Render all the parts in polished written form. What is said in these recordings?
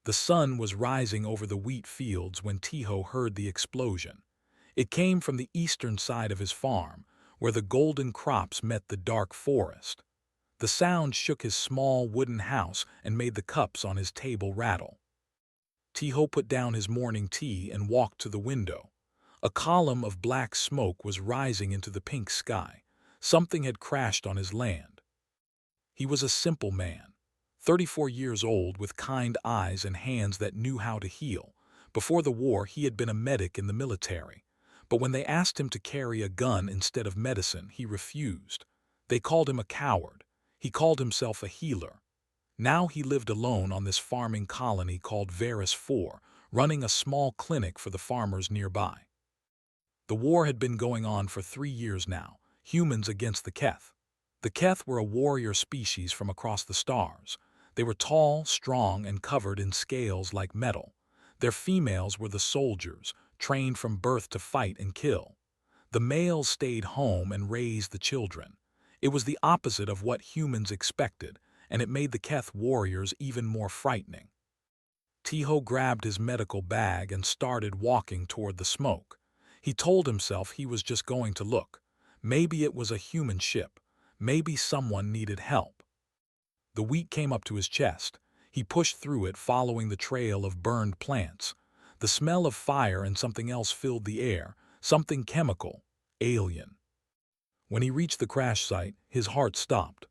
The sun was rising over the wheat fields when Tiho heard the explosion. It came from the eastern side of his farm, where the golden crops met the dark forest. The sound shook his small wooden house and made the cups on his table rattle. Tiho put down his morning tea and walked to the window. A column of black smoke was rising into the pink sky. Something had crashed on his land. He was a simple man, 34 years old, with kind eyes and hands that knew how to heal. Before the war, he had been a medic in the military. But when they asked him to carry a gun instead of medicine, he refused. They called him a coward. He called himself a healer. Now he lived alone on this farming colony called Varus 4, running a small clinic for the farmers nearby. The war had been going on for 3 years now, humans against the Keth. The Keth were a warrior species from across the stars. They were tall, strong, and covered in scales like metal. Their females were the soldiers, trained from birth to fight and kill. The males stayed home and raised the children. It was the opposite of what humans expected, and it made the Keth warriors even more frightening. Tiho grabbed his medical bag and started walking toward the smoke. He told himself he was just going to look. Maybe it was a human ship. Maybe someone needed help. The wheat came up to his chest. He pushed through it, following the trail of burned plants. The smell of fire and something else filled the air, something chemical, alien. When he reached the crash site, his heart stopped.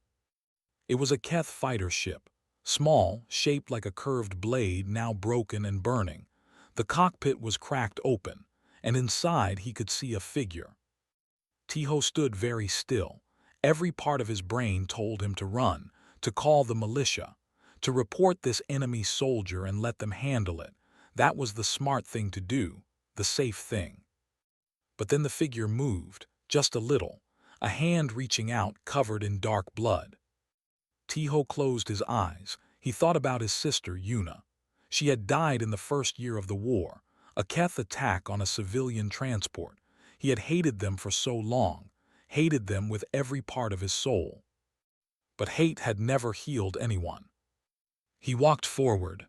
It was a Keth fighter ship, small, shaped like a curved blade, now broken and burning. The cockpit was cracked open, and inside he could see a figure. Tiho stood very still. Every part of his brain told him to run, to call the militia, to report this enemy soldier and let them handle it. That was the smart thing to do, the safe thing. But then the figure moved, just a little, a hand reaching out covered in dark blood. Tiho closed his eyes. He thought about his sister, Yuna. She had died in the first year of the war, a Keth attack on a civilian transport. He had hated them for so long, hated them with every part of his soul. But hate had never healed anyone. He walked forward.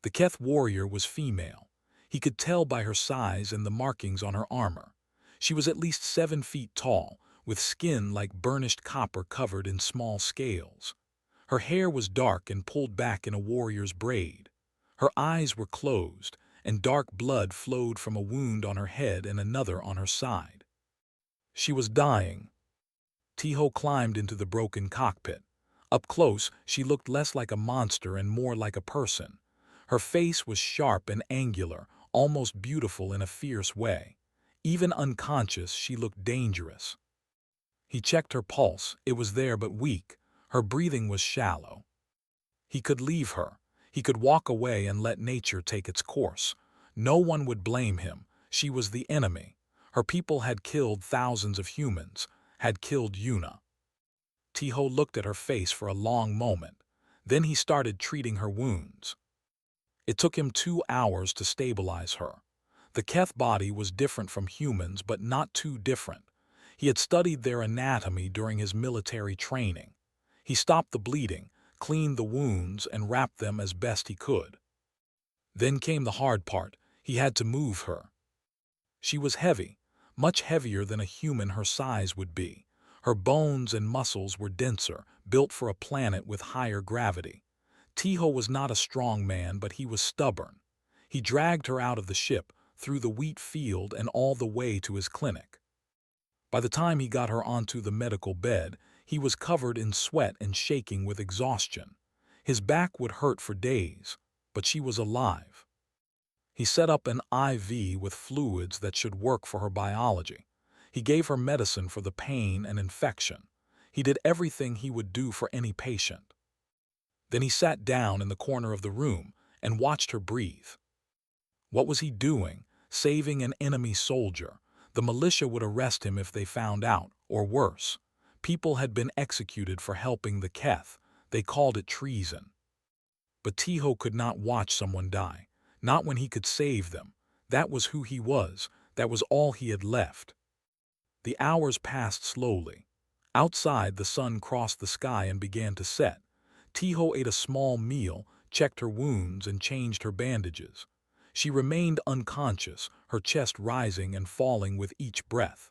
The Keth warrior was female. He could tell by her size and the markings on her armor. She was at least 7 feet tall, with skin like burnished copper covered in small scales. Her hair was dark and pulled back in a warrior's braid. Her eyes were closed, and dark blood flowed from a wound on her head and another on her side. She was dying. Tiho climbed into the broken cockpit. Up close, she looked less like a monster and more like a person. Her face was sharp and angular, almost beautiful in a fierce way. Even unconscious, she looked dangerous. He checked her pulse. It was there but weak. Her breathing was shallow. He could leave her. He could walk away and let nature take its course. No one would blame him. She was the enemy. Her people had killed thousands of humans, had killed Yuna. Tiho looked at her face for a long moment. Then he started treating her wounds. It took him 2 hours to stabilize her. The Keth body was different from humans, but not too different. He had studied their anatomy during his military training. He stopped the bleeding, cleaned the wounds, and wrapped them as best he could. Then came the hard part. He had to move her. She was heavy, much heavier than a human her size would be. Her bones and muscles were denser, built for a planet with higher gravity. Tiho was not a strong man, but he was stubborn. He dragged her out of the ship, through the wheat field, and all the way to his clinic. By the time he got her onto the medical bed, he was covered in sweat and shaking with exhaustion. His back would hurt for days, but she was alive. He set up an IV with fluids that should work for her biology. He gave her medicine for the pain and infection. He did everything he would do for any patient. Then he sat down in the corner of the room and watched her breathe. What was he doing? Saving an enemy soldier. The militia would arrest him if they found out, or worse. People had been executed for helping the Keth. They called it treason. But Tiho could not watch someone die. Not when he could save them. That was who he was. That was all he had left. The hours passed slowly. Outside, the sun crossed the sky and began to set. Tiho ate a small meal, checked her wounds, and changed her bandages. She remained unconscious, her chest rising and falling with each breath.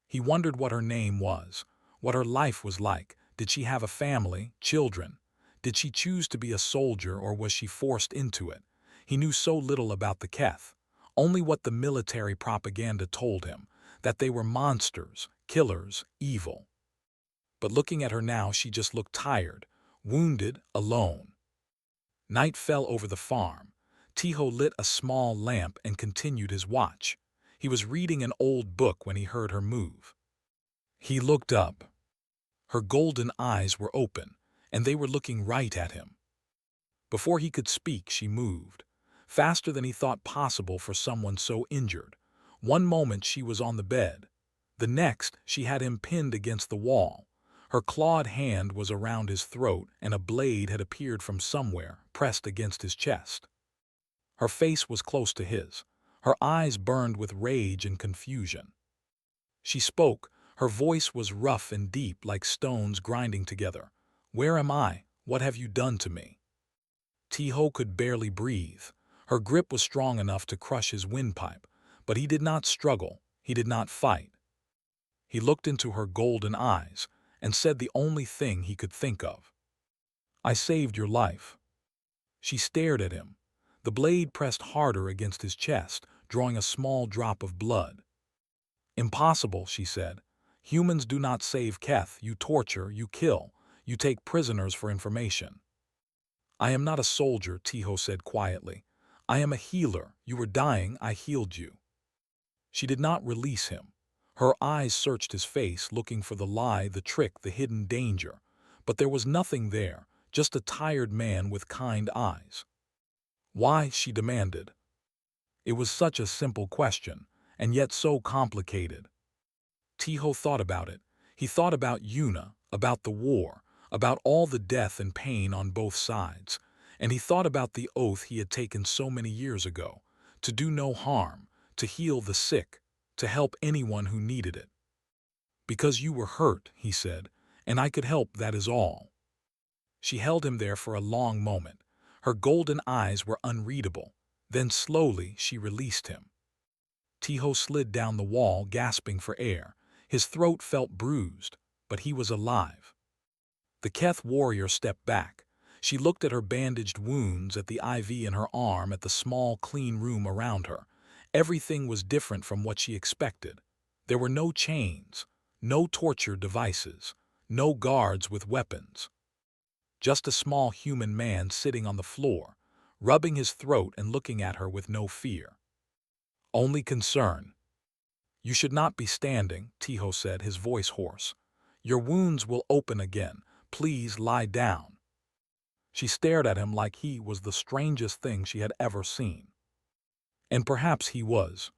He wondered what her name was, what her life was like. Did she have a family, children? Did she choose to be a soldier, or was she forced into it? He knew so little about the Keth, only what the military propaganda told him, that they were monsters, killers, evil. But looking at her now, she just looked tired, wounded, alone. Night fell over the farm. Tiho lit a small lamp and continued his watch. He was reading an old book when he heard her move. He looked up. Her golden eyes were open, and they were looking right at him. Before he could speak, she moved, faster than he thought possible for someone so injured. One moment she was on the bed. The next, she had him pinned against the wall. Her clawed hand was around his throat, and a blade had appeared from somewhere, pressed against his chest. Her face was close to his. Her eyes burned with rage and confusion. She spoke. Her voice was rough and deep, like stones grinding together. "Where am I? What have you done to me?" Tiho could barely breathe. Her grip was strong enough to crush his windpipe, but he did not struggle. He did not fight. He looked into her golden eyes and said the only thing he could think of. "I saved your life." She stared at him. The blade pressed harder against his chest, drawing a small drop of blood. "Impossible," she said. "Humans do not save Keth. You torture, you kill, you take prisoners for information." "I am not a soldier," Tiho said quietly. "I am a healer. You were dying, I healed you." She did not release him. Her eyes searched his face, looking for the lie, the trick, the hidden danger. But there was nothing there, just a tired man with kind eyes. "Why?" she demanded. It was such a simple question, and yet so complicated. Tiho thought about it. He thought about Yuna, about the war, about all the death and pain on both sides. And he thought about the oath he had taken so many years ago, to do no harm, to heal the sick, to help anyone who needed it. "Because you were hurt," he said, "and I could help, that is all." She held him there for a long moment. Her golden eyes were unreadable. Then slowly she released him. Tiho slid down the wall, gasping for air. His throat felt bruised, but he was alive. The Keth warrior stepped back. She looked at her bandaged wounds, at the IV in her arm, at the small, clean room around her. Everything was different from what she expected. There were no chains, no torture devices, no guards with weapons. Just a small human man sitting on the floor, rubbing his throat and looking at her with no fear. Only concern. "You should not be standing," Tiho said, his voice hoarse. "Your wounds will open again. Please lie down." She stared at him like he was the strangest thing she had ever seen. And perhaps he was.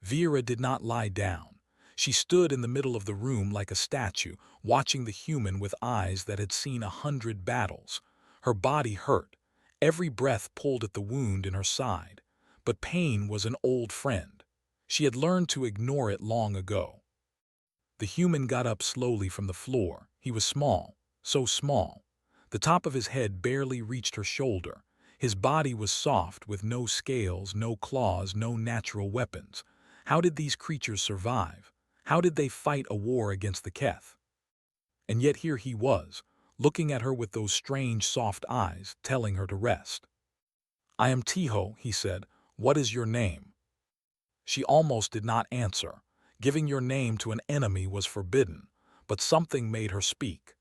Vera did not lie down. She stood in the middle of the room like a statue, watching the human with eyes that had seen 100 battles. Her body hurt. Every breath pulled at the wound in her side. But pain was an old friend. She had learned to ignore it long ago. The human got up slowly from the floor. He was small, so small. The top of his head barely reached her shoulder. His body was soft, with no scales, no claws, no natural weapons. How did these creatures survive? How did they fight a war against the Keth? And yet here he was, looking at her with those strange, soft eyes, telling her to rest. "I am Tiho," he said. "What is your name?" She almost did not answer. Giving your name to an enemy was forbidden, but something made her speak.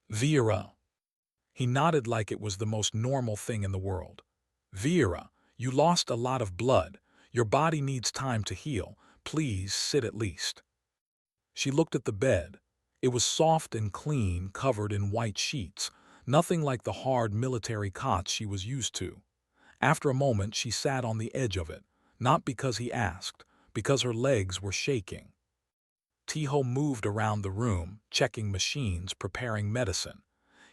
"Vera." He nodded like it was the most normal thing in the world. "Vera, you lost a lot of blood. Your body needs time to heal. Please sit at least." She looked at the bed. It was soft and clean, covered in white sheets, nothing like the hard military cots she was used to. After a moment, she sat on the edge of it, not because he asked, because her legs were shaking. Tiho moved around the room, checking machines, preparing medicine.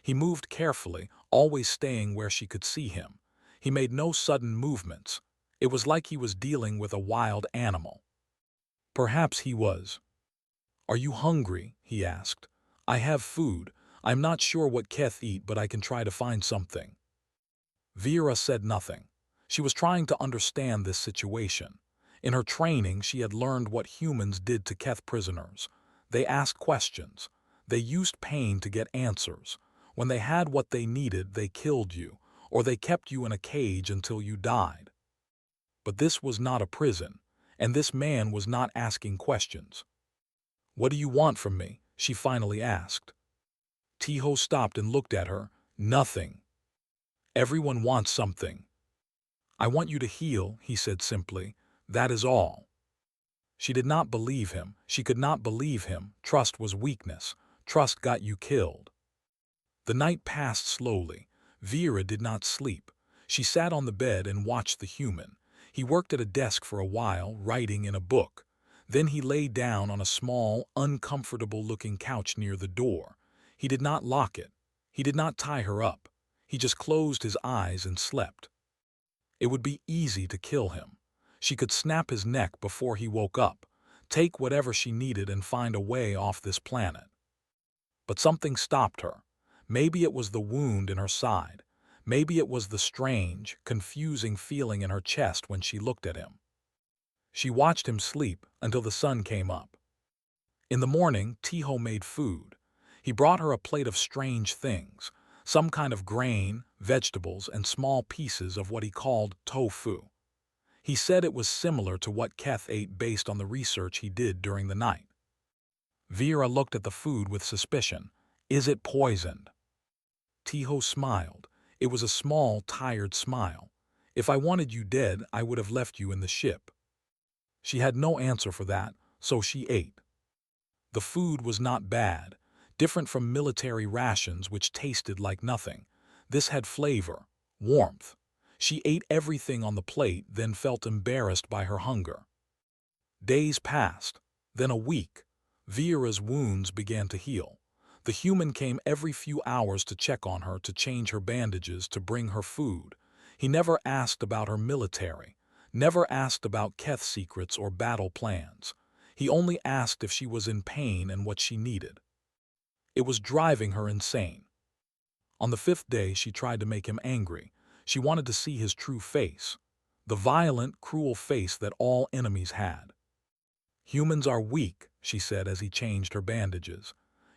He moved carefully, always staying where she could see him. He made no sudden movements. It was like he was dealing with a wild animal. Perhaps he was. "Are you hungry?" he asked. "I have food. I'm not sure what Keth eat, but I can try to find something." Vera said nothing. She was trying to understand this situation. In her training, she had learned what humans did to Keth prisoners. They asked questions. They used pain to get answers. When they had what they needed, they killed you, or they kept you in a cage until you died. But this was not a prison, and this man was not asking questions. "What do you want from me?" she finally asked. Tiho stopped and looked at her. "Nothing. Everyone wants something." "I want you to heal," he said simply. "That is all." She did not believe him. She could not believe him. Trust was weakness. Trust got you killed. The night passed slowly. Vera did not sleep. She sat on the bed and watched the human. He worked at a desk for a while, writing in a book. Then he lay down on a small, uncomfortable-looking couch near the door. He did not lock it. He did not tie her up. He just closed his eyes and slept. It would be easy to kill him. She could snap his neck before he woke up, take whatever she needed and find a way off this planet. But something stopped her. Maybe it was the wound in her side. Maybe it was the strange, confusing feeling in her chest when she looked at him. She watched him sleep until the sun came up. In the morning, Tiho made food. He brought her a plate of strange things, some kind of grain, vegetables, and small pieces of what he called tofu. He said it was similar to what Keth ate based on the research he did during the night. Vera looked at the food with suspicion. "Is it poisoned?" Tiho smiled. It was a small, tired smile. "If I wanted you dead, I would have left you in the ship." She had no answer for that, so she ate. The food was not bad, different from military rations which tasted like nothing. This had flavor, warmth. She ate everything on the plate, then felt embarrassed by her hunger. Days passed, then a week. Vera's wounds began to heal. The human came every few hours to check on her, to change her bandages, to bring her food. He never asked about her military, never asked about Keth's secrets or battle plans. He only asked if she was in pain and what she needed. It was driving her insane. On the 5th day, she tried to make him angry. She wanted to see his true face, the violent, cruel face that all enemies had. "Humans are weak," she said as he changed her bandages.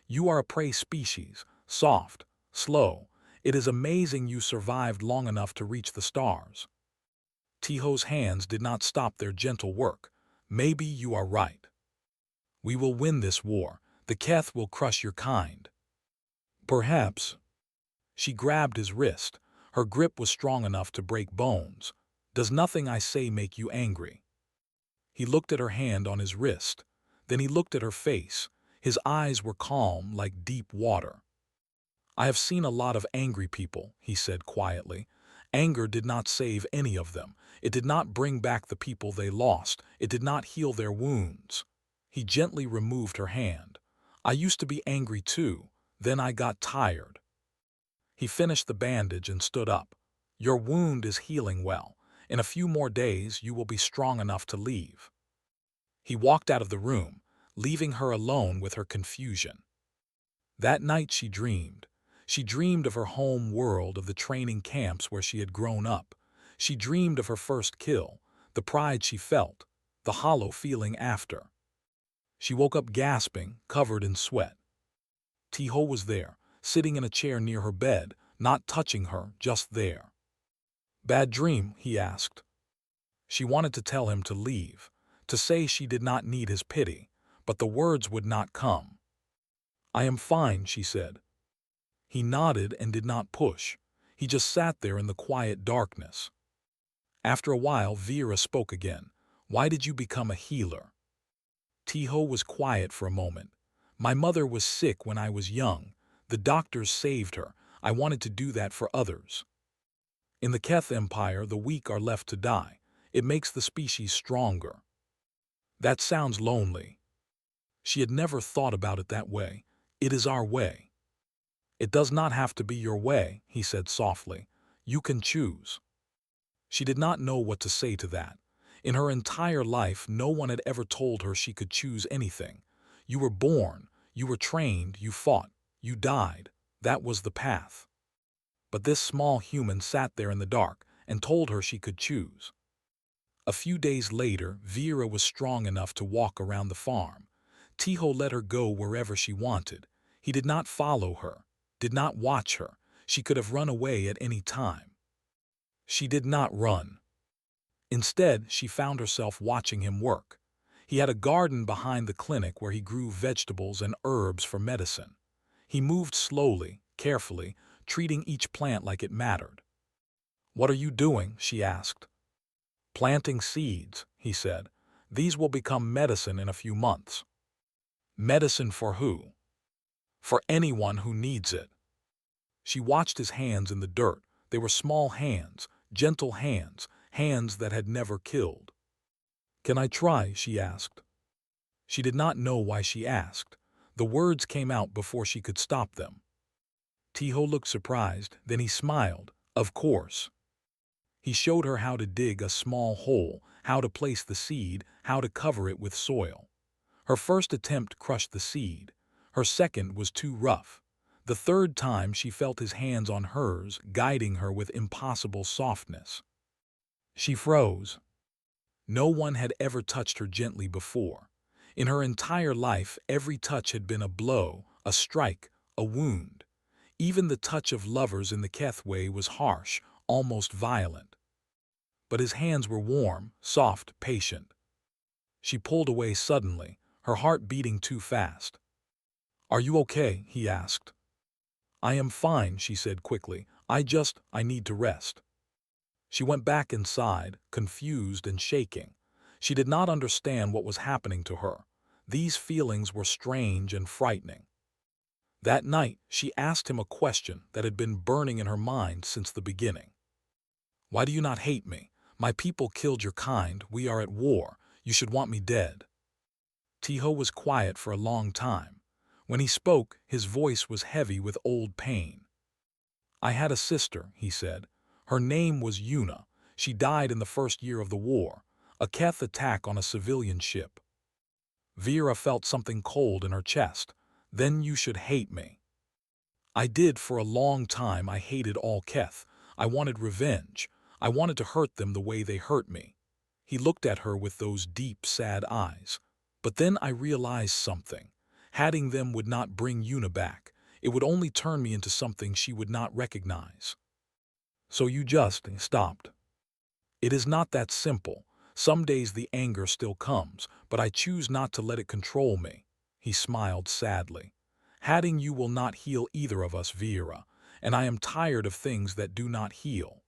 "You are a prey species, soft, slow. It is amazing you survived long enough to reach the stars." Tiho's hands did not stop their gentle work. "Maybe you are right. We will win this war. The Keth will crush your kind." "Perhaps." She grabbed his wrist. Her grip was strong enough to break bones. "Does nothing I say make you angry?" He looked at her hand on his wrist. Then he looked at her face. His eyes were calm, like deep water. "I have seen a lot of angry people," he said quietly. "Anger did not save any of them. It did not bring back the people they lost. It did not heal their wounds." He gently removed her hand. "I used to be angry too. Then I got tired." He finished the bandage and stood up. "Your wound is healing well. In a few more days, you will be strong enough to leave." He walked out of the room, leaving her alone with her confusion. That night she dreamed. She dreamed of her home world, of the training camps where she had grown up. She dreamed of her first kill, the pride she felt, the hollow feeling after. She woke up gasping, covered in sweat. Tiho was there, sitting in a chair near her bed, not touching her, just there. "Bad dream?" he asked. She wanted to tell him to leave, to say she did not need his pity, but the words would not come. "I am fine," she said. He nodded and did not push. He just sat there in the quiet darkness. After a while, Vera spoke again. "Why did you become a healer?" Tiho was quiet for a moment. "My mother was sick when I was young. The doctors saved her. I wanted to do that for others. In the Keth Empire, the weak are left to die. It makes the species stronger." That sounds lonely. She had never thought about it that way. "It is our way." "It does not have to be your way," he said softly. "You can choose." She did not know what to say to that. In her entire life, no one had ever told her she could choose anything. You were born, you were trained, you fought, you died. That was the path. but this small human sat there in the dark and told her she could choose. A few days later, Vera was strong enough to walk around the farm. Tiho let her go wherever she wanted. He did not follow her, did not watch her. She could have run away at any time. She did not run. Instead, she found herself watching him work. He had a garden behind the clinic where he grew vegetables and herbs for medicine. He moved slowly, carefully, treating each plant like it mattered. "What are you doing?" she asked. "Planting seeds," he said. "These will become medicine in a few months." Medicine for who? For anyone who needs it. She watched his hands in the dirt. They were small hands, gentle hands, hands that had never killed. "Can I try?" she asked. She did not know why she asked. The words came out before she could stop them. Tiho looked surprised, then he smiled. "Of course." He showed her how to dig a small hole, how to place the seed, how to cover it with soil. Her first attempt crushed the seed. Her second was too rough. The third time she felt his hands on hers, guiding her with impossible softness. She froze. No one had ever touched her gently before. In her entire life, every touch had been a blow, a strike, a wound. Even the touch of lovers in the Kethway was harsh, almost violent. But his hands were warm, soft, patient. She pulled away suddenly, her heart beating too fast. "Are you okay?" he asked. "I am fine," she said quickly. I need to rest." She went back inside, confused and shaking. She did not understand what was happening to her. These feelings were strange and frightening. That night, she asked him a question that had been burning in her mind since the beginning. "Why do you not hate me? My people killed your kind. We are at war. You should want me dead." Tiho was quiet for a long time. When he spoke, his voice was heavy with old pain. "I had a sister," he said. "Her name was Yuna. She died in the first year of the war, a Keth attack on a civilian ship." Vera felt something cold in her chest. "Then you should hate me." "I did for a long time. I hated all Keth. I wanted revenge. I wanted to hurt them the way they hurt me." He looked at her with those deep, sad eyes. "But then I realized something. Hating them would not bring Yuna back. It would only turn me into something she would not recognize. So you just stopped." "It is not that simple. Some days the anger still comes, but I choose not to let it control me." He smiled sadly. "Hating you will not heal either of us, Vera, and I am tired of things that do not heal."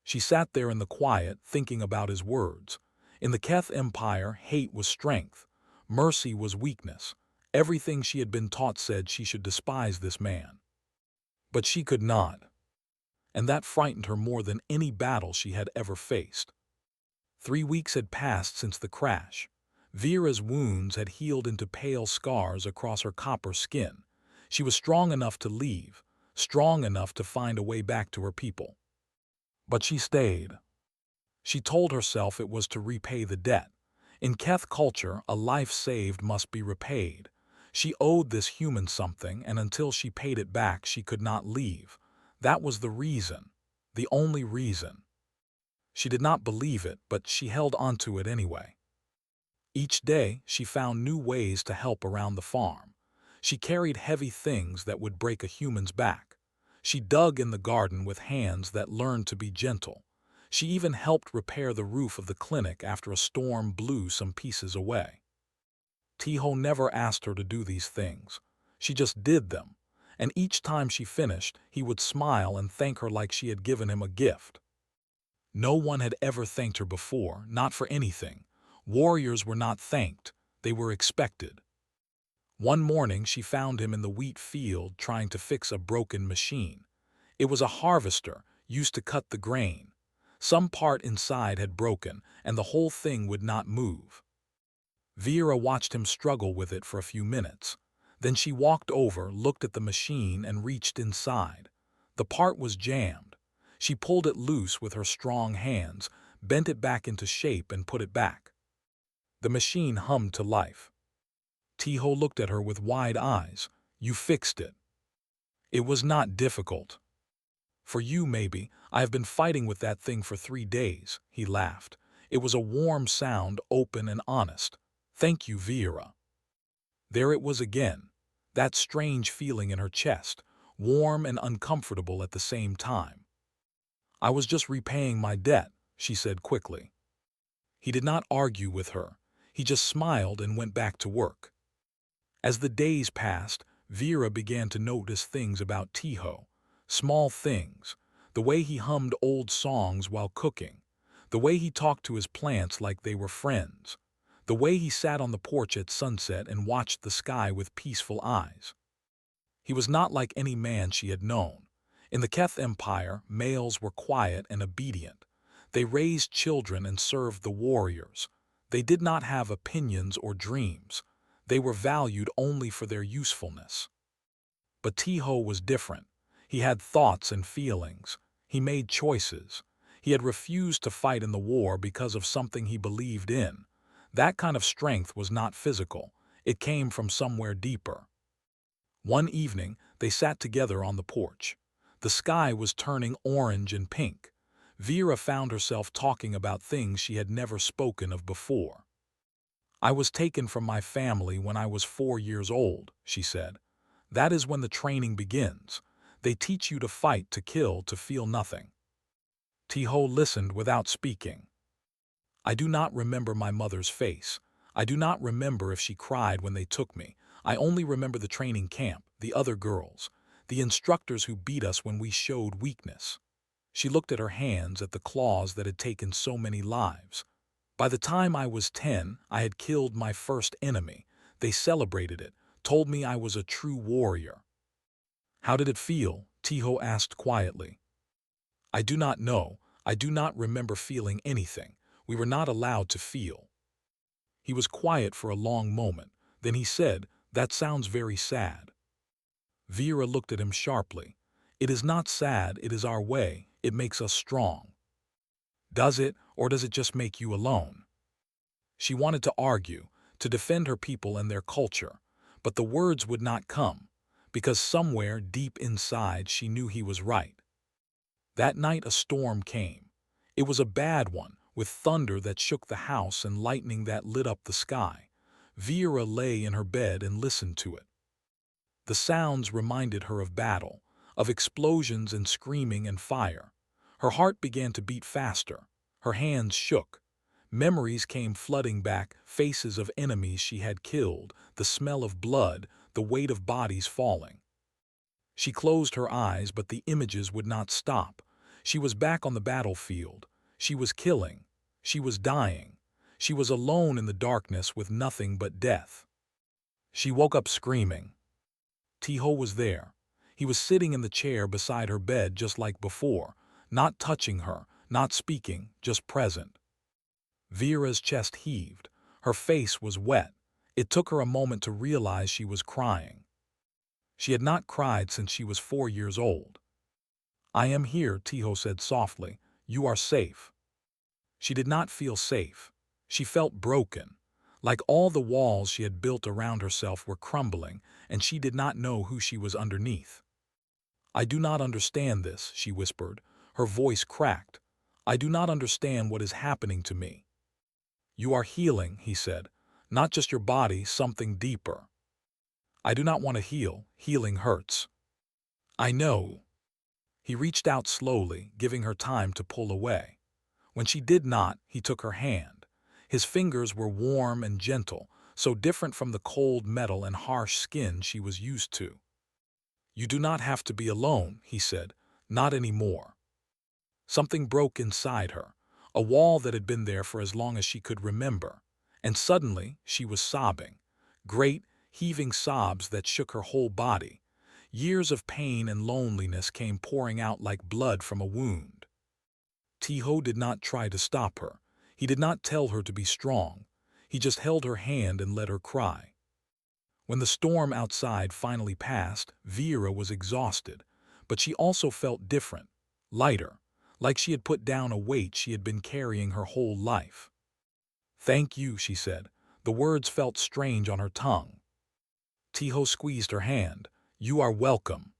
She sat there in the quiet, thinking about his words. In the Keth Empire, hate was strength. Mercy was weakness. Everything she had been taught said she should despise this man. But she could not. And that frightened her more than any battle she had ever faced. 3 weeks had passed since the crash. Vera's wounds had healed into pale scars across her copper skin. She was strong enough to leave, strong enough to find a way back to her people. But she stayed. She told herself it was to repay the debt. In Keth culture, a life saved must be repaid. She owed this human something, and until she paid it back, she could not leave. That was the reason, the only reason. She did not believe it, but she held onto it anyway. Each day, she found new ways to help around the farm. She carried heavy things that would break a human's back. She dug in the garden with hands that learned to be gentle. She even helped repair the roof of the clinic after a storm blew some pieces away. Tiho never asked her to do these things. She just did them, and each time she finished, he would smile and thank her like she had given him a gift. No one had ever thanked her before, not for anything. Warriors were not thanked, they were expected. One morning she found him in the wheat field trying to fix a broken machine. It was a harvester, used to cut the grain. Some part inside had broken, and the whole thing would not move. Vera watched him struggle with it for a few minutes. Then she walked over, looked at the machine, and reached inside. The part was jammed. She pulled it loose with her strong hands, bent it back into shape, and put it back. The machine hummed to life. Tiho looked at her with wide eyes. "You fixed it." "It was not difficult." For you, maybe. I have been fighting with that thing for 3 days, he laughed. It was a warm sound, open and honest. Thank you, Vera. There it was again, that strange feeling in her chest, warm and uncomfortable at the same time. I was just repaying my debt, she said quickly. He did not argue with her. He just smiled and went back to work. As the days passed, Vera began to notice things about Tiho. Small things. The way he hummed old songs while cooking. The way he talked to his plants like they were friends. The way he sat on the porch at sunset and watched the sky with peaceful eyes. He was not like any man she had known. In the Keth Empire, males were quiet and obedient. They raised children and served the warriors. They did not have opinions or dreams. They were valued only for their usefulness. But Tiho was different. He had thoughts and feelings. He made choices. He had refused to fight in the war because of something he believed in. That kind of strength was not physical. It came from somewhere deeper. One evening, they sat together on the porch. The sky was turning orange and pink. Vera found herself talking about things she had never spoken of before. I was taken from my family when I was 4 years old, she said. That is when the training begins. They teach you to fight, to kill, to feel nothing. Tiho listened without speaking. I do not remember my mother's face. I do not remember if she cried when they took me. I only remember the training camp, the other girls, the instructors who beat us when we showed weakness. She looked at her hands, at the claws that had taken so many lives. By the time I was 10, I had killed my first enemy. They celebrated it, told me I was a true warrior. How did it feel? Tiho asked quietly. I do not know. I do not remember feeling anything. We were not allowed to feel. He was quiet for a long moment. Then he said, That sounds very sad. Vera looked at him sharply. It is not sad, it is our way. It makes us strong. Does it, or does it just make you alone? She wanted to argue, to defend her people and their culture, but the words would not come, because somewhere deep inside she knew he was right. That night a storm came. It was a bad one, with thunder that shook the house and lightning that lit up the sky. Vera lay in her bed and listened to it. The sounds reminded her of battle, of explosions and screaming and fire. Her heart began to beat faster. Her hands shook. Memories came flooding back, faces of enemies she had killed, the smell of blood, the weight of bodies falling. She closed her eyes, but the images would not stop. She was back on the battlefield. She was killing. She was dying. She was alone in the darkness with nothing but death. She woke up screaming. Tiho was there. He was sitting in the chair beside her bed just like before, not touching her, not speaking, just present. Vera's chest heaved. Her face was wet. It took her a moment to realize she was crying. She had not cried since she was 4 years old. I am here, Tiho said softly. You are safe. She did not feel safe. She felt broken. Like all the walls she had built around herself were crumbling, and she did not know who she was underneath. I do not understand this, she whispered. Her voice cracked. I do not understand what is happening to me. You are healing, he said. Not just your body, something deeper. I do not want to heal. Healing hurts. I know. He reached out slowly, giving her time to pull away. When she did not, he took her hand. His fingers were warm and gentle, so different from the cold metal and harsh skin she was used to. You do not have to be alone, he said. Not anymore. Something broke inside her, a wall that had been there for as long as she could remember, and suddenly she was sobbing. Great, heaving sobs that shook her whole body. Years of pain and loneliness came pouring out like blood from a wound. Tiho did not try to stop her. He did not tell her to be strong. He just held her hand and let her cry. When the storm outside finally passed, Vera was exhausted, but she also felt different, lighter, like she had put down a weight she had been carrying her whole life. Thank you, she said. The words felt strange on her tongue. Tiho squeezed her hand. You are welcome.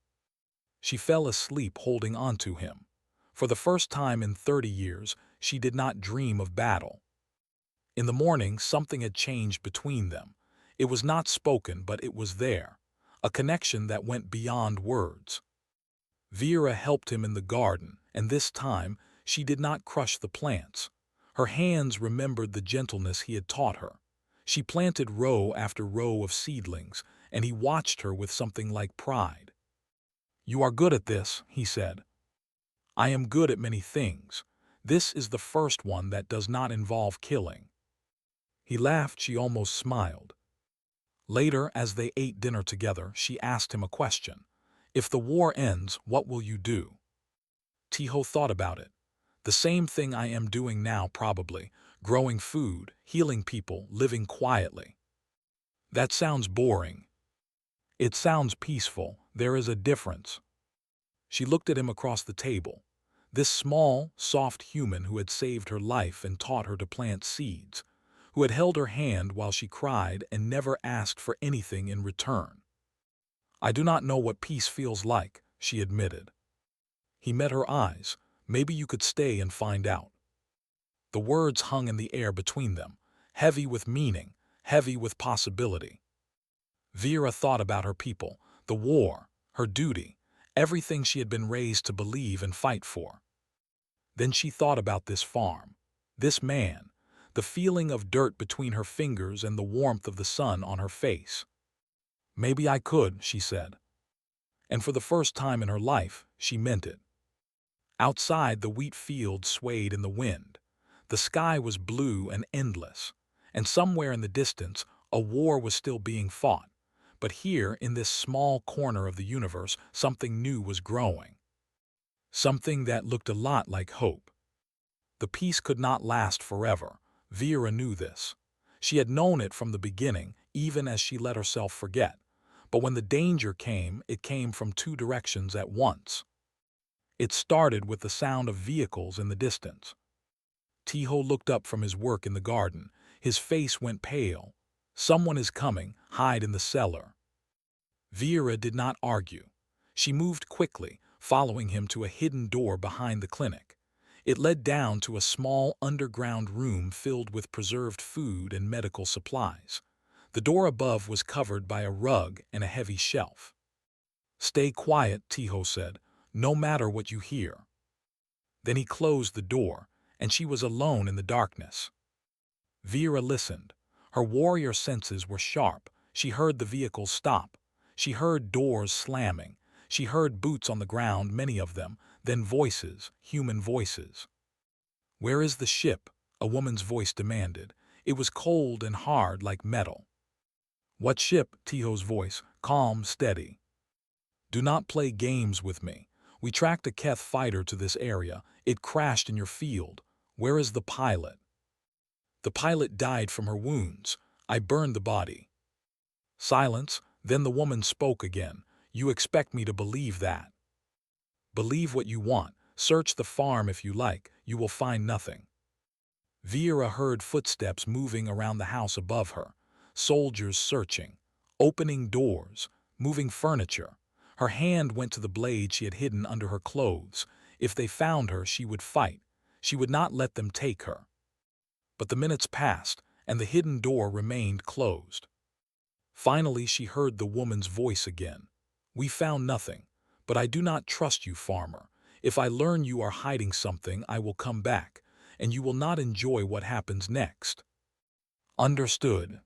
She fell asleep holding onto him. For the first time in 30 years, she did not dream of battle. In the morning, something had changed between them. It was not spoken, but it was there, a connection that went beyond words. Vera helped him in the garden, and this time she did not crush the plants. Her hands remembered the gentleness he had taught her. She planted row after row of seedlings, and he watched her with something like pride. "You are good at this," he said. "I am good at many things. This is the first one that does not involve killing." He laughed. She almost smiled. Later, as they ate dinner together, she asked him a question. "If the war ends, what will you do?" Tiho thought about it. "The same thing I am doing now, probably. Growing food, healing people, living quietly." "That sounds boring." "It sounds peaceful. There is a difference." She looked at him across the table. This small, soft human who had saved her life and taught her to plant seeds, who had held her hand while she cried and never asked for anything in return. "I do not know what peace feels like," she admitted. He met her eyes. "Maybe you could stay and find out." The words hung in the air between them, heavy with meaning, heavy with possibility. Vera thought about her people, the war, her duty, everything she had been raised to believe and fight for. Then she thought about this farm, this man, the feeling of dirt between her fingers and the warmth of the sun on her face. "Maybe I could," she said. And for the first time in her life, she meant it. Outside, the wheat fields swayed in the wind. The sky was blue and endless, and somewhere in the distance, a war was still being fought. But here, in this small corner of the universe, something new was growing. Something that looked a lot like hope. The peace could not last forever. Vera knew this. She had known it from the beginning, even as she let herself forget. But when the danger came, it came from two directions at once. It started with the sound of vehicles in the distance. Tiho looked up from his work in the garden. His face went pale. "Someone is coming. Hide in the cellar." Vera did not argue. She moved quickly, following him to a hidden door behind the clinic. It led down to a small underground room filled with preserved food and medical supplies. The door above was covered by a rug and a heavy shelf. "Stay quiet," Tiho said, "no matter what you hear." Then he closed the door, and she was alone in the darkness. Vera listened. Her warrior senses were sharp. She heard the vehicles stop. She heard doors slamming. She heard boots on the ground, many of them, then voices, human voices. "Where is the ship?" a woman's voice demanded. It was cold and hard like metal. "What ship?" Tiho's voice, calm, steady. "Do not play games with me. We tracked a Keth fighter to this area. It crashed in your field. Where is the pilot?" "The pilot died from her wounds. I burned the body." Silence. Then the woman spoke again. "You expect me to believe that?" "Believe what you want. Search the farm if you like. You will find nothing." Vera heard footsteps moving around the house above her. Soldiers searching, opening doors, moving furniture. Her hand went to the blade she had hidden under her clothes. If they found her, she would fight. She would not let them take her. But the minutes passed, and the hidden door remained closed. Finally, she heard the woman's voice again. "We found nothing, but I do not trust you, farmer. If I learn you are hiding something, I will come back, and you will not enjoy what happens next." "Understood."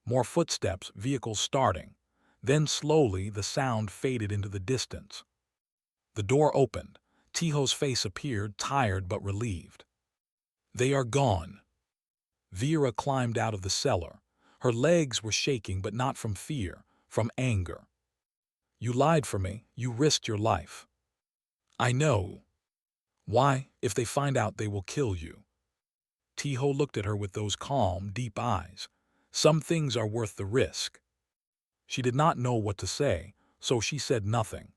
More footsteps, vehicles starting. Then slowly the sound faded into the distance. The door opened. Tiho's face appeared, tired but relieved. "They are gone." Vera climbed out of the cellar. Her legs were shaking, but not from fear, from anger. "You lied for me. You risked your life." "I know." "Why? If they find out, they will kill you." Tiho looked at her with those calm, deep eyes. "Some things are worth the risk." She did not know what to say, so she said nothing.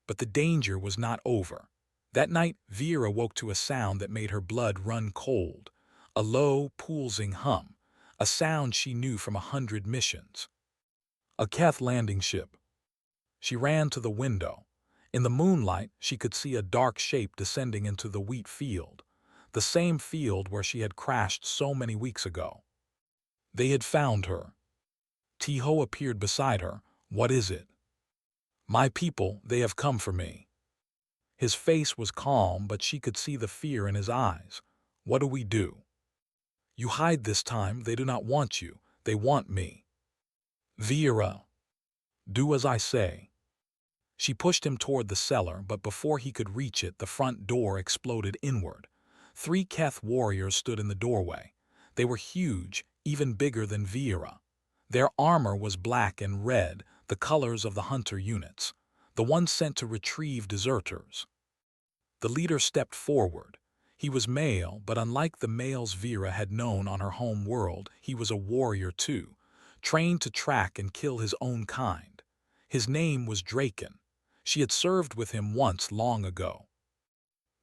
But the danger was not over. That night, Vera woke to a sound that made her blood run cold. A low, pulsing hum, a sound she knew from 100 missions. A Keth landing ship. She ran to the window. In the moonlight, she could see a dark shape descending into the wheat field, the same field where she had crashed so many weeks ago. They had found her. Tiho appeared beside her. "What is it?" "My people, they have come for me." His face was calm, but she could see the fear in his eyes. "What do we do?" "You hide this time. They do not want you. They want me." "Vera, do as I say." She pushed him toward the cellar, but before he could reach it, the front door exploded inward. 3 Keth warriors stood in the doorway. They were huge, even bigger than Vera. Their armor was black and red, the colors of the hunter units, the ones sent to retrieve deserters. The leader stepped forward. He was male, but unlike the males Vera had known on her home world, he was a warrior too, trained to track and kill his own kind. His name was Draken. She had served with him once long ago.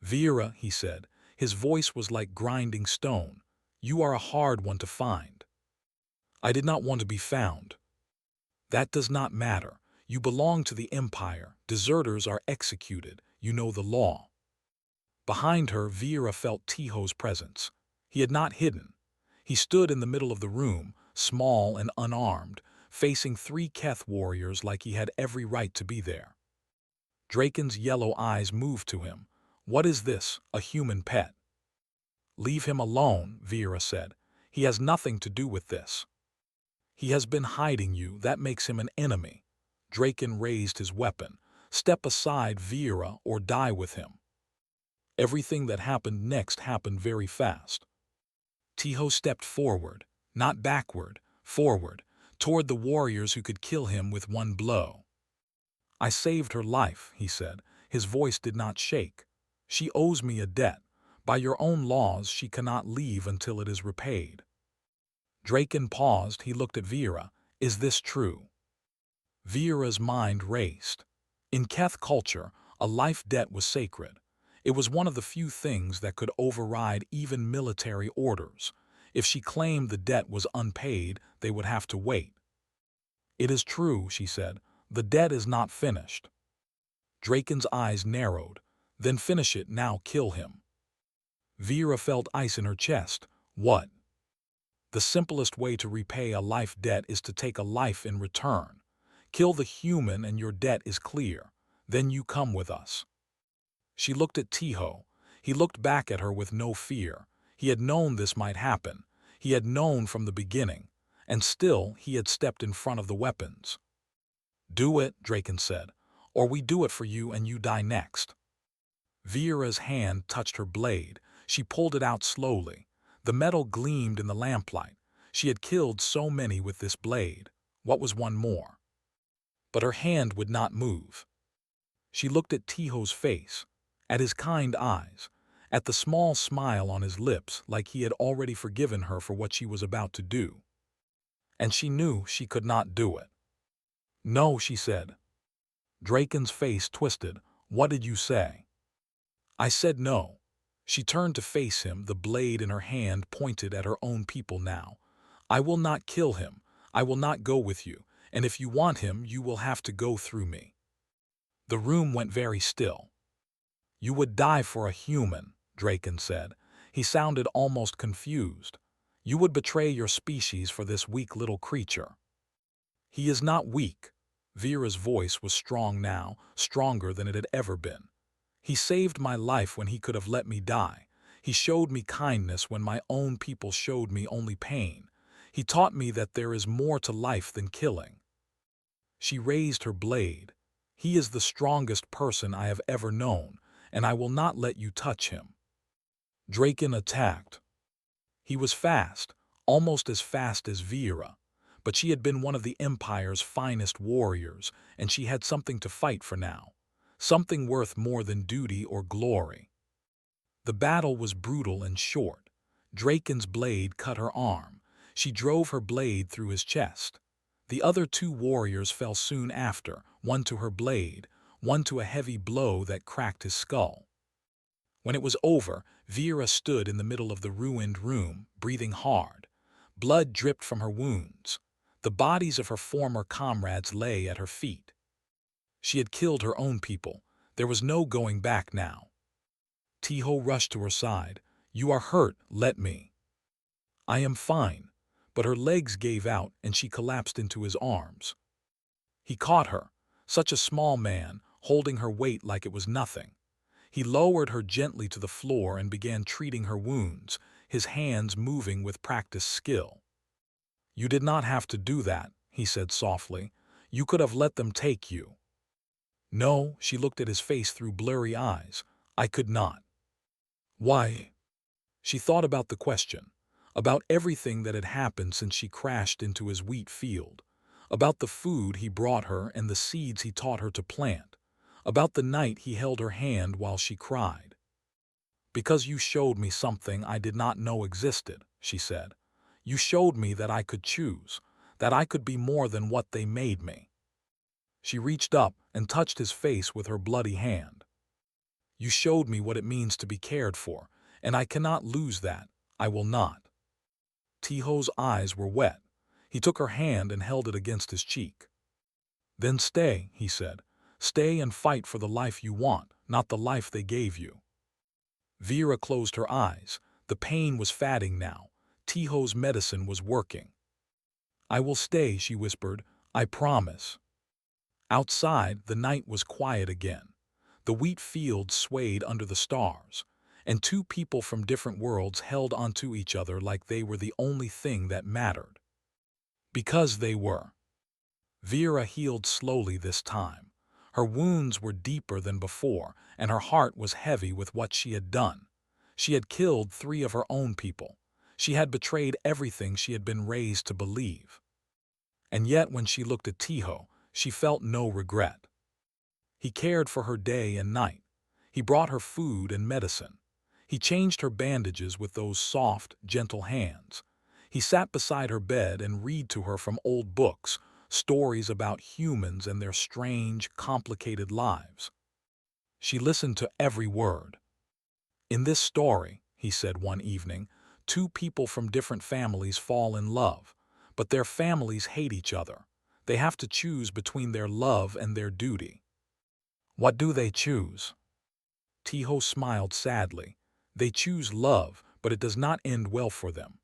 "Vera," he said, his voice was like grinding stone, "you are a hard one to find." "I did not want to be found." "That does not matter. You belong to the Empire. Deserters are executed. You know the law." Behind her, Vera felt Tiho's presence. He had not hidden. He stood in the middle of the room, small and unarmed, facing 3 Keth warriors like he had every right to be there. Draken's yellow eyes moved to him. "What is this, a human pet?" "Leave him alone," Vera said. "He has nothing to do with this." "He has been hiding you. That makes him an enemy." Draken raised his weapon. "Step aside, Vera, or die with him." Everything that happened next happened very fast. Tiho stepped forward, not backward, forward, toward the warriors who could kill him with one blow. "I saved her life," he said. His voice did not shake. "She owes me a debt. By your own laws, she cannot leave until it is repaid." Draken paused. He looked at Vera. "Is this true?" Vera's mind raced. In Keth culture, a life debt was sacred. It was one of the few things that could override even military orders. If she claimed the debt was unpaid, they would have to wait. "It is true," she said. "The debt is not finished." Draken's eyes narrowed. "Then finish it now, kill him." Vera felt ice in her chest. "What?" "The simplest way to repay a life debt is to take a life in return. Kill the human and your debt is clear. Then you come with us." She looked at Tiho. He looked back at her with no fear. He had known this might happen. He had known from the beginning. And still, he had stepped in front of the weapons. "Do it," Draken said, "or we do it for you and you die next." Vera's hand touched her blade. She pulled it out slowly. The metal gleamed in the lamplight. She had killed so many with this blade. What was one more? But her hand would not move. She looked at Tiho's face, at his kind eyes, at the small smile on his lips like he had already forgiven her for what she was about to do. And she knew she could not do it. "No," she said. Draken's face twisted. "What did you say?" "I said no." She turned to face him, the blade in her hand pointed at her own people now. "I will not kill him. I will not go with you. And if you want him, you will have to go through me." The room went very still. "You would die for a human," Draken said. He sounded almost confused. "You would betray your species for this weak little creature." "He is not weak." Vera's voice was strong now, stronger than it had ever been. "He saved my life when he could have let me die. He showed me kindness when my own people showed me only pain. He taught me that there is more to life than killing." She raised her blade. "He is the strongest person I have ever known, and I will not let you touch him." Draken attacked. He was fast, almost as fast as Vera, but she had been one of the Empire's finest warriors, and she had something to fight for now, something worth more than duty or glory. The battle was brutal and short. Draken's blade cut her arm. She drove her blade through his chest. The other 2 warriors fell soon after, one to her blade, one to a heavy blow that cracked his skull. When it was over, Vera stood in the middle of the ruined room, breathing hard. Blood dripped from her wounds. The bodies of her former comrades lay at her feet. She had killed her own people. There was no going back now. Tiho rushed to her side. "You are hurt, let me." "I am fine." But her legs gave out and she collapsed into his arms. He caught her, such a small man, holding her weight like it was nothing. He lowered her gently to the floor and began treating her wounds, his hands moving with practiced skill. "You did not have to do that," he said softly. "You could have let them take you." "No," she looked at his face through blurry eyes. "I could not." "Why?" She thought about the question, about everything that had happened since she crashed into his wheat field, about the food he brought her and the seeds he taught her to plant, about the night he held her hand while she cried. "Because you showed me something I did not know existed," she said. "You showed me that I could choose, that I could be more than what they made me." She reached up and touched his face with her bloody hand. "You showed me what it means to be cared for, and I cannot lose that. I will not." Tiho's eyes were wet. He took her hand and held it against his cheek. "Then stay," he said. "Stay and fight for the life you want, not the life they gave you." Vera closed her eyes. The pain was fading now. Tiho's medicine was working. "I will stay," she whispered. "I promise." Outside, the night was quiet again. The wheat fields swayed under the stars, and two people from different worlds held onto each other like they were the only thing that mattered. Because they were. Vera healed slowly this time. Her wounds were deeper than before, and her heart was heavy with what she had done. She had killed 3 of her own people. She had betrayed everything she had been raised to believe. And yet when she looked at Tiho, she felt no regret. He cared for her day and night. He brought her food and medicine. He changed her bandages with those soft, gentle hands. He sat beside her bed and read to her from old books, stories about humans and their strange, complicated lives. She listened to every word. "In this story," he said one evening, "2 people from different families fall in love, but their families hate each other. They have to choose between their love and their duty." "What do they choose?" Tiho smiled sadly. "They choose love, but it does not end well for them."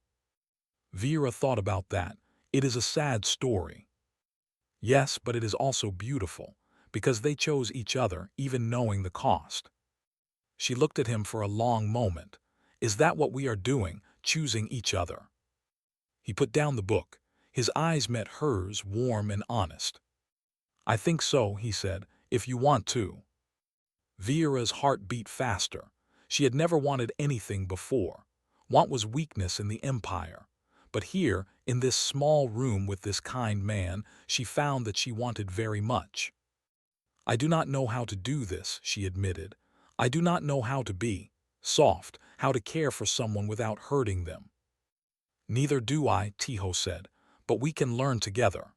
Vera thought about that. It is a sad story. Yes, but it is also beautiful, because they chose each other, even knowing the cost. She looked at him for a long moment. "Is that what we are doing, choosing each other?" He put down the book. His eyes met hers, warm and honest. "I think so," he said, "if you want to." Vera's heart beat faster. She had never wanted anything before. Want was weakness in the Empire. But here, in this small room with this kind man, she found that she wanted very much. "I do not know how to do this," she admitted. "I do not know how to be soft, how to care for someone without hurting them." "Neither do I," Tiho said, "but we can learn together."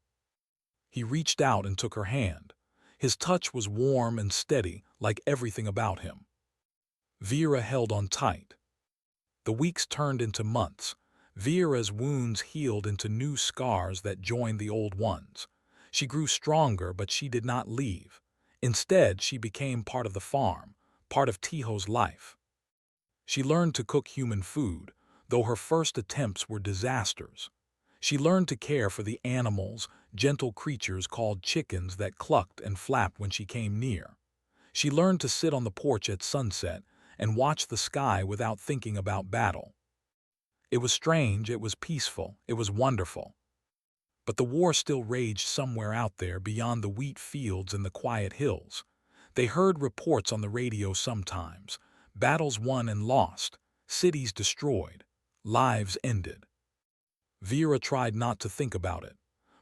He reached out and took her hand. His touch was warm and steady, like everything about him. Vera held on tight. The weeks turned into months. Vera's wounds healed into new scars that joined the old ones. She grew stronger, but she did not leave. Instead, she became part of the farm, part of Tiho's life. She learned to cook human food, though her first attempts were disasters. She learned to care for the animals, gentle creatures called chickens that clucked and flapped when she came near. She learned to sit on the porch at sunset and watch the sky without thinking about battle. It was strange, it was peaceful, it was wonderful. But the war still raged somewhere out there beyond the wheat fields and the quiet hills. They heard reports on the radio sometimes, battles won and lost, cities destroyed, lives ended. Vera tried not to think about it,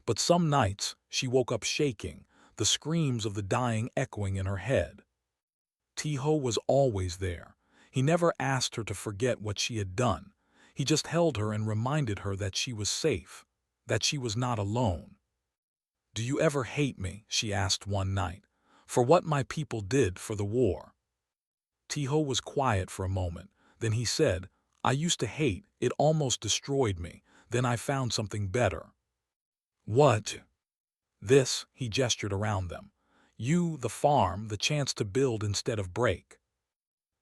but some nights she woke up shaking, the screams of the dying echoing in her head. Tiho was always there. He never asked her to forget what she had done. He just held her and reminded her that she was safe, that she was not alone. "Do you ever hate me?" she asked one night, "for what my people did for the war?" Tiho was quiet for a moment. Then he said, "I used to hate, it almost destroyed me. Then I found something better." "What?" "This," he gestured around them. You, the farm, the chance to build instead of break.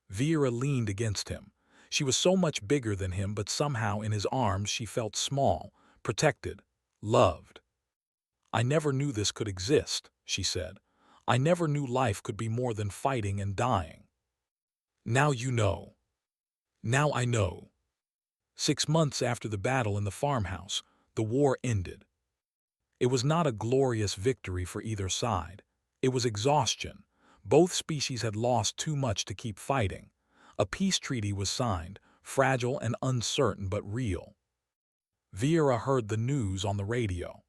Vera leaned against him. She was so much bigger than him, but somehow in his arms she felt small, protected, loved. I never knew this could exist, she said. I never knew life could be more than fighting and dying. Now you know. Now I know. 6 months after the battle in the farmhouse, the war ended. It was not a glorious victory for either side. It was exhaustion. Both species had lost too much to keep fighting. A peace treaty was signed, fragile and uncertain but real. Vera heard the news on the radio.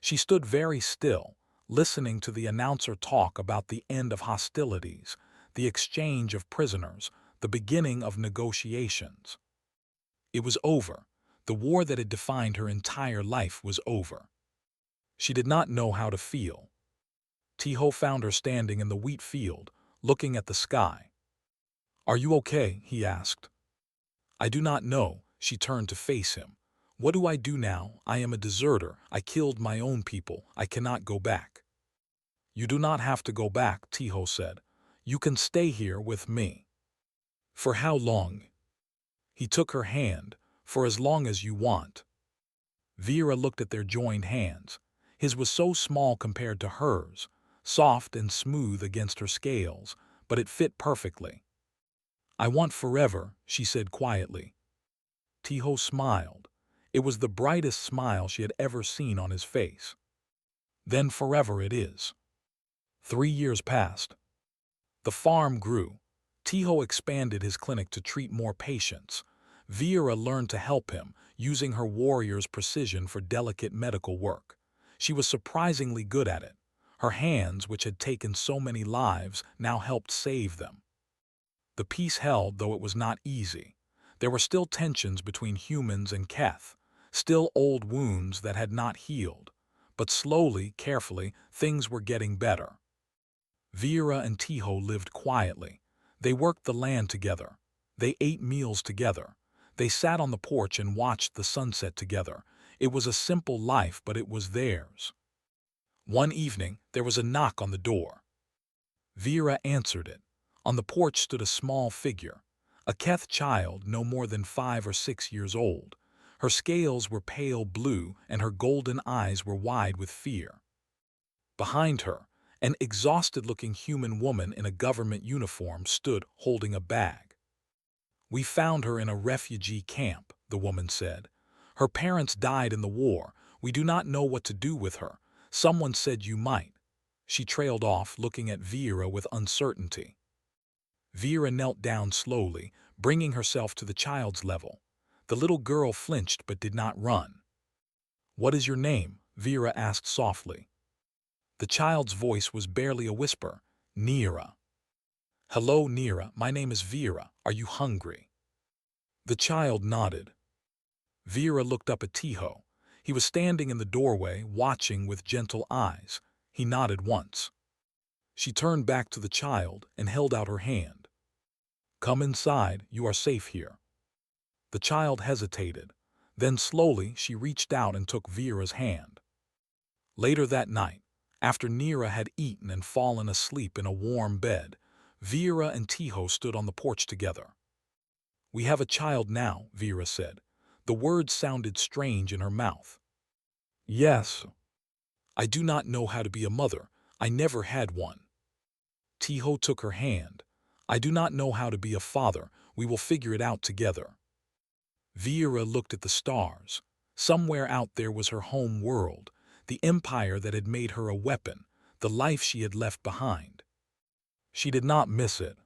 She stood very still, listening to the announcer talk about the end of hostilities, the exchange of prisoners, the beginning of negotiations. It was over. The war that had defined her entire life was over. She did not know how to feel. Tiho found her standing in the wheat field, looking at the sky. "Are you okay?" he asked. "I do not know." She turned to face him. "What do I do now? I am a deserter. I killed my own people. I cannot go back." "You do not have to go back," Tiho said. "You can stay here with me." "For how long?" He took her hand. "For as long as you want." Vera looked at their joined hands. His was so small compared to hers, soft and smooth against her scales, but it fit perfectly. "I want forever," she said quietly. Tiho smiled. It was the brightest smile she had ever seen on his face. "Then forever it is." 3 years passed. The farm grew. Tiho expanded his clinic to treat more patients. Vera learned to help him, using her warrior's precision for delicate medical work. She was surprisingly good at it. Her hands, which had taken so many lives, now helped save them. The peace held, though it was not easy. There were still tensions between humans and Keth, still old wounds that had not healed. But slowly, carefully, things were getting better. Vera and Tiho lived quietly. They worked the land together. They ate meals together. They sat on the porch and watched the sunset together. It was a simple life, but it was theirs. One evening, there was a knock on the door. Vera answered it. On the porch stood a small figure, a Keth child no more than 5 or 6 years old. Her scales were pale blue and her golden eyes were wide with fear. Behind her, an exhausted-looking human woman in a government uniform stood holding a bag. "We found her in a refugee camp," the woman said. "Her parents died in the war. We do not know what to do with her. Someone said you might." She trailed off, looking at Vera with uncertainty. Vera knelt down slowly, bringing herself to the child's level. The little girl flinched but did not run. "What is your name?" Vera asked softly. The child's voice was barely a whisper. "Nira." "Hello, Nira. My name is Vera. Are you hungry?" The child nodded. Vera looked up at Tiho. He was standing in the doorway, watching with gentle eyes. He nodded once. She turned back to the child and held out her hand. "Come inside. You are safe here." The child hesitated. Then slowly she reached out and took Vera's hand. Later that night, after Nira had eaten and fallen asleep in a warm bed, Vera and Tiho stood on the porch together. "We have a child now," Vera said. The words sounded strange in her mouth. "Yes. I do not know how to be a mother. I never had one." Tiho took her hand. "I do not know how to be a father. We will figure it out together." Vera looked at the stars. Somewhere out there was her home world, the empire that had made her a weapon, the life she had left behind. She did not miss it.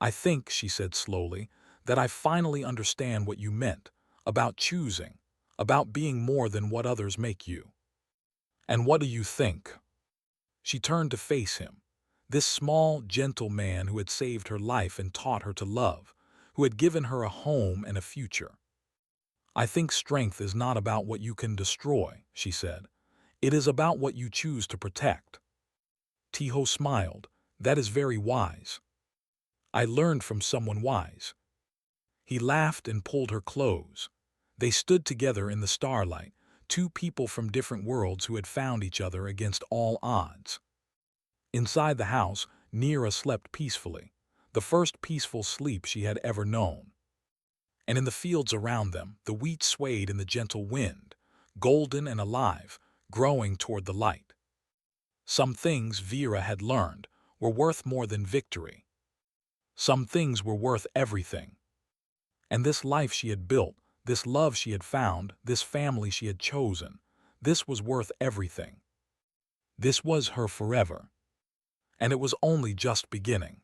"I think," she said slowly, "that I finally understand what you meant, about choosing, about being more than what others make you." "And what do you think?" She turned to face him. This small, gentle man who had saved her life and taught her to love, who had given her a home and a future. "I think strength is not about what you can destroy," she said. "It is about what you choose to protect." Tiho smiled. "That is very wise." "I learned from someone wise." He laughed and pulled her close. They stood together in the starlight, two people from different worlds who had found each other against all odds. Inside the house, Neera slept peacefully, the first peaceful sleep she had ever known. And in the fields around them, the wheat swayed in the gentle wind, golden and alive, growing toward the light. Some things Vera had learned were worth more than victory. Some things were worth everything. And this life she had built, this love she had found, this family she had chosen, this was worth everything. This was her forever. And it was only just beginning.